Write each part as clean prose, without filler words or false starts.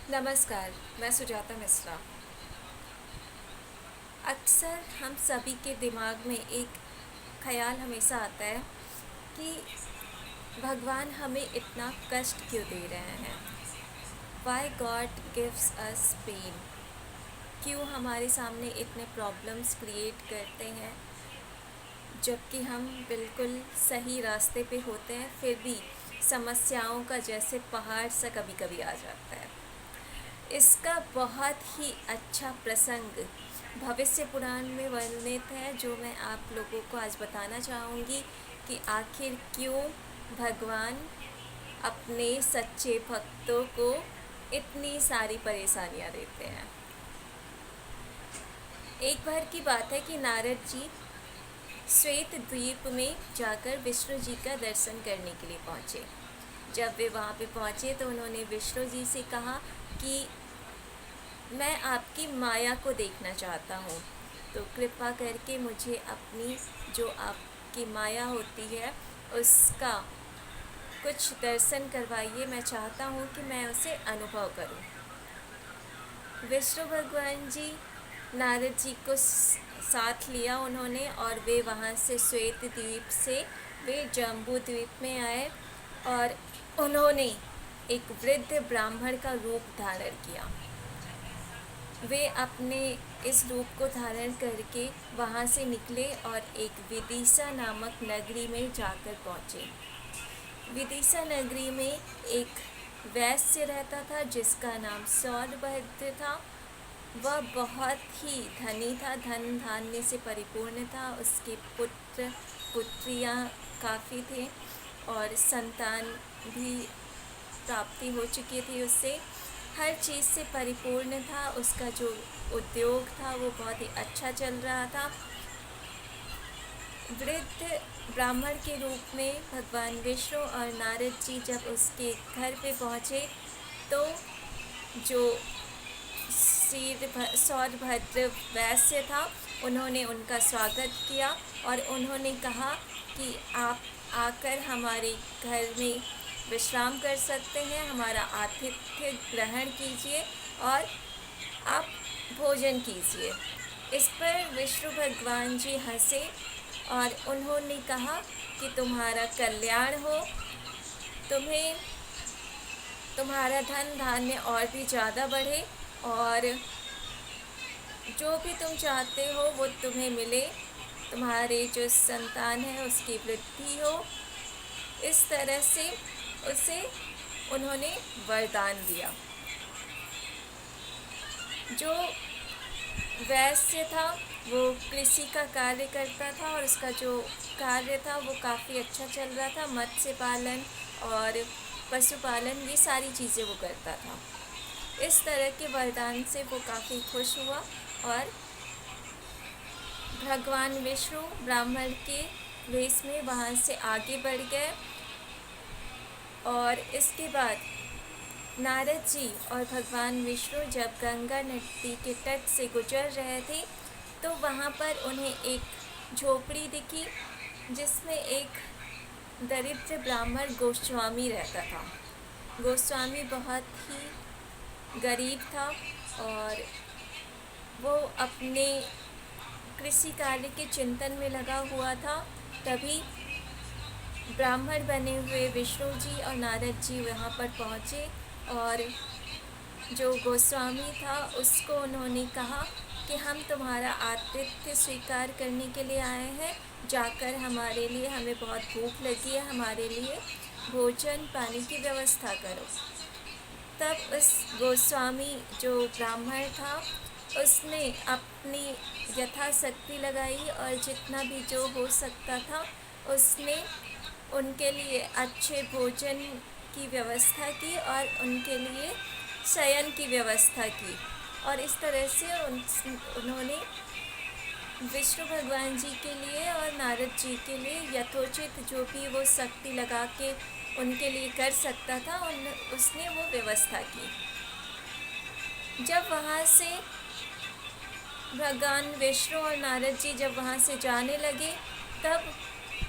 नमस्कार, मैं सुजाता मिश्रा। अक्सर हम सभी के दिमाग में एक ख़याल हमेशा आता है कि भगवान हमें इतना कष्ट क्यों दे रहे हैं? Why God gives us pain? क्यों हमारे सामने इतने प्रॉब्लम्स क्रिएट करते हैं जबकि हम बिल्कुल सही रास्ते पे होते हैं, फिर भी समस्याओं का जैसे पहाड़ सा कभी कभी आ जाता है। इसका बहुत ही अच्छा प्रसंग भविष्य पुराण में वर्णित है, जो मैं आप लोगों को आज बताना चाहूँगी कि आखिर क्यों भगवान अपने सच्चे भक्तों को इतनी सारी परेशानियाँ देते हैं। एक बार की बात है कि नारद जी श्वेत द्वीप में जाकर विष्णु जी का दर्शन करने के लिए पहुँचे। जब वे वहाँ पे पहुँचे तो उन्होंने विष्णु जी से कहा कि मैं आपकी माया को देखना चाहता हूँ, तो कृपा करके मुझे अपनी जो आपकी माया होती है उसका कुछ दर्शन करवाइए। मैं चाहता हूँ कि मैं उसे अनुभव करूँ। विष्णु भगवान जी नारद जी को साथ लिया उन्होंने, और वे वहाँ से श्वेत द्वीप से वे जम्बू द्वीप में आए और उन्होंने एक वृद्ध ब्राह्मण का रूप धारण किया। वे अपने इस रूप को धारण करके वहाँ से निकले और एक विदिशा नामक नगरी में जाकर पहुँचे। विदिशा नगरी में एक वैश्य रहता था जिसका नाम सौरभद्र था। वह बहुत ही धनी था, धन धान्य से परिपूर्ण था। उसके पुत्र पुत्रियाँ काफ़ी थे और संतान भी प्राप्ति हो चुकी थी उससे। हर चीज़ से परिपूर्ण था। उसका जो उद्योग था वो बहुत ही अच्छा चल रहा था। वृद्ध ब्राह्मण के रूप में भगवान विष्णु और नारद जी जब उसके घर पे पहुँचे तो जो सौरभद्र वैश्य था उन्होंने उनका स्वागत किया और उन्होंने कहा कि आप आकर हमारे घर में विश्राम कर सकते हैं, हमारा आतिथ्य ग्रहण कीजिए और आप भोजन कीजिए। इस पर विष्णु भगवान जी हंसे और उन्होंने कहा कि तुम्हारा कल्याण हो, तुम्हें तुम्हारा धन धान्य और भी ज़्यादा बढ़े और जो भी तुम चाहते हो वो तुम्हें मिले, तुम्हारे जो संतान है उसकी वृद्धि हो। इस तरह से उसे उन्होंने वरदान दिया। जो वैश्य था वो कृषि का कार्य करता था और उसका जो कार्य था वो काफ़ी अच्छा चल रहा था। मत्स्य पालन और पशुपालन ये सारी चीज़ें वो करता था। इस तरह के वरदान से वो काफ़ी खुश हुआ और भगवान विष्णु ब्राह्मण के वेश में वहाँ से आगे बढ़ गए। और इसके बाद नारद जी और भगवान विष्णु जब गंगा नदी के तट से गुजर रहे थे तो वहाँ पर उन्हें एक झोपड़ी दिखी जिसमें एक दरिद्र ब्राह्मण गोस्वामी रहता था। गोस्वामी बहुत ही गरीब था और वो अपने कृषि कार्य के चिंतन में लगा हुआ था। तभी ब्राह्मण बने हुए विष्णु जी और नारद जी वहाँ पर पहुँचे और जो गोस्वामी था उसको उन्होंने कहा कि हम तुम्हारा आतिथ्य स्वीकार करने के लिए आए हैं, जाकर हमारे लिए, हमें बहुत भूख लगी है, हमारे लिए भोजन पानी की व्यवस्था करो। तब उस गोस्वामी जो ब्राह्मण था उसने अपनी यथाशक्ति लगाई और जितना भी जो हो सकता था उसने उनके लिए अच्छे भोजन की व्यवस्था की और उनके लिए शयन की व्यवस्था की। और इस तरह से उन्होंने विष्णु भगवान जी के लिए और नारद जी के लिए यथोचित जो भी वो शक्ति लगा के उनके लिए कर सकता था उसने वो व्यवस्था की। जब वहाँ से भगवान विष्णु और नारद जी जब वहाँ से जाने लगे तब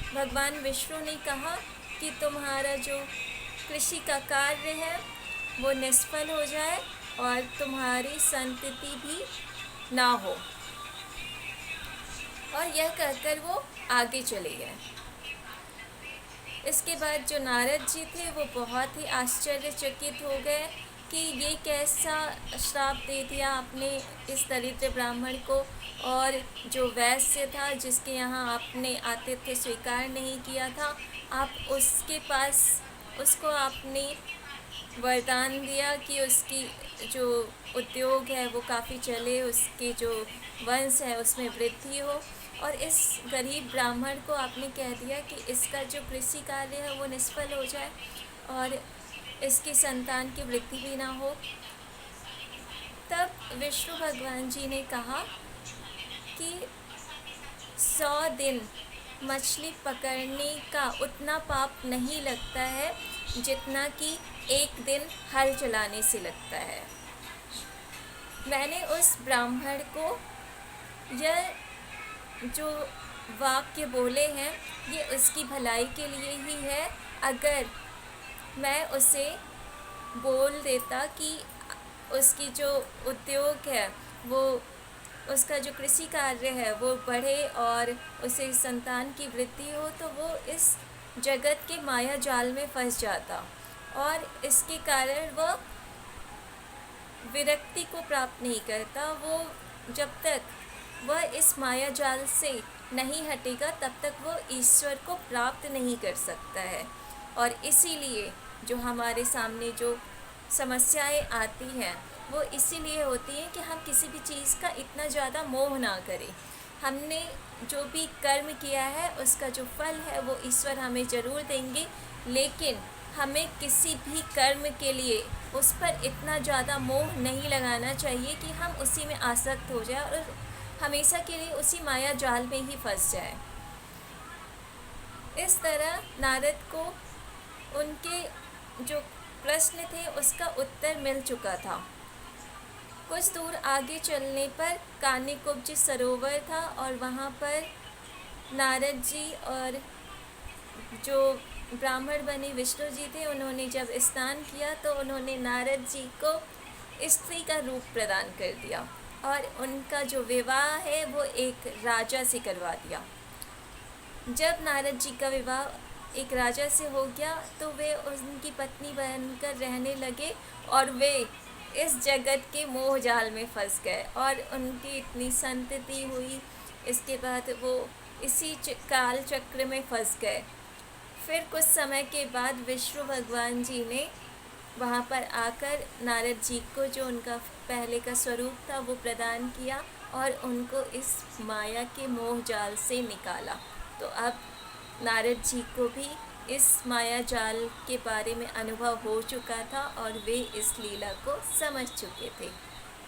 भगवान विष्णु ने कहा कि तुम्हारा जो कृषि का कार्य है वो निष्फल हो जाए और तुम्हारी संतति भी ना हो। और यह कहकर वो आगे चले गए। इसके बाद जो नारद जी थे वो बहुत ही आश्चर्यचकित हो गए कि ये कैसा श्राप दे दिया आपने इस दरिद्र ब्राह्मण को, और जो वैश्य था जिसके यहाँ आपने आतिथ्य स्वीकार नहीं किया था, आप उसके पास उसको आपने वरदान दिया कि उसकी जो उद्योग है वो काफ़ी चले, उसके जो वंश है उसमें वृद्धि हो, और इस गरीब ब्राह्मण को आपने कह दिया कि इसका जो कृषि कार्य है वो निष्फल हो जाए और इसकी संतान की वृद्धि भी ना हो। तब विष्णु भगवान जी ने कहा कि 100 दिन मछली पकड़ने का उतना पाप नहीं लगता है जितना कि एक दिन हल चलाने से लगता है। मैंने उस ब्राह्मण को यह जो वाक्य बोले हैं ये उसकी भलाई के लिए ही है। अगर मैं उसे बोल देता कि उसकी जो उद्योग है वो, उसका जो कृषि कार्य है वो बढ़े और उसे संतान की वृद्धि हो, तो वो इस जगत के माया जाल में फंस जाता और इसके कारण वो विरक्ति को प्राप्त नहीं करता। वो जब तक वह इस माया जाल से नहीं हटेगा तब तक वो ईश्वर को प्राप्त नहीं कर सकता है। और इसीलिए जो हमारे सामने जो समस्याएं आती हैं वो इसीलिए होती हैं कि हम किसी भी चीज़ का इतना ज़्यादा मोह ना करें। हमने जो भी कर्म किया है उसका जो फल है वो ईश्वर हमें ज़रूर देंगे, लेकिन हमें किसी भी कर्म के लिए उस पर इतना ज़्यादा मोह नहीं लगाना चाहिए कि हम उसी में आसक्त हो जाए और हमेशा के लिए उसी माया जाल में ही फंस जाए। इस तरह नारद को उनके जो प्रश्न थे उसका उत्तर मिल चुका था। कुछ दूर आगे चलने पर कानिकुब्ज सरोवर था और वहाँ पर नारद जी और जो ब्राह्मण बने विष्णु जी थे, उन्होंने जब स्नान किया तो उन्होंने नारद जी को स्त्री का रूप प्रदान कर दिया और उनका जो विवाह है वो एक राजा से करवा दिया। जब नारद जी का विवाह एक राजा से हो गया तो वे उनकी पत्नी बनकर रहने लगे और वे इस जगत के मोह जाल में फंस गए और उनकी इतनी संतति हुई। इसके बाद वो इसी काल चक्र में फंस गए। फिर कुछ समय के बाद विष्णु भगवान जी ने वहाँ पर आकर नारद जी को जो उनका पहले का स्वरूप था वो प्रदान किया और उनको इस माया के मोह जाल से निकाला। तो अब नारद जी को भी इस माया जाल के बारे में अनुभव हो चुका था और वे इस लीला को समझ चुके थे।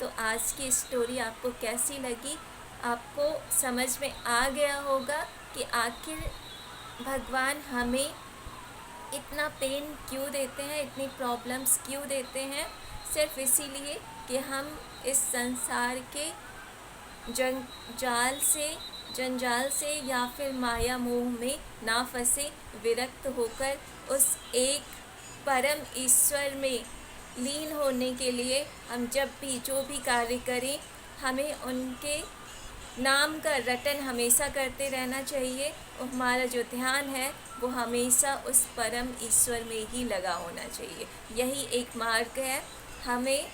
तो आज की स्टोरी आपको कैसी लगी? आपको समझ में आ गया होगा कि आखिर भगवान हमें इतना पेन क्यों देते हैं, इतनी प्रॉब्लम्स क्यों देते हैं, सिर्फ इसीलिए कि हम इस संसार के जंजाल से या फिर माया मोह में ना फंसे, विरक्त होकर उस एक परम ईश्वर में लीन होने के लिए हम जब भी जो भी कार्य करें हमें उनके नाम का रटन हमेशा करते रहना चाहिए और हमारा जो ध्यान है वो हमेशा उस परम ईश्वर में ही लगा होना चाहिए। यही एक मार्ग है हमें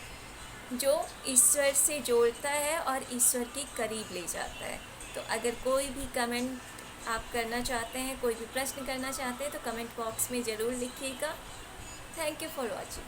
जो ईश्वर से जोड़ता है और ईश्वर के करीब ले जाता है। तो अगर कोई भी कमेंट आप करना चाहते हैं, कोई भी प्रश्न करना चाहते हैं तो कमेंट बॉक्स में ज़रूर लिखिएगा। Thank you for watching.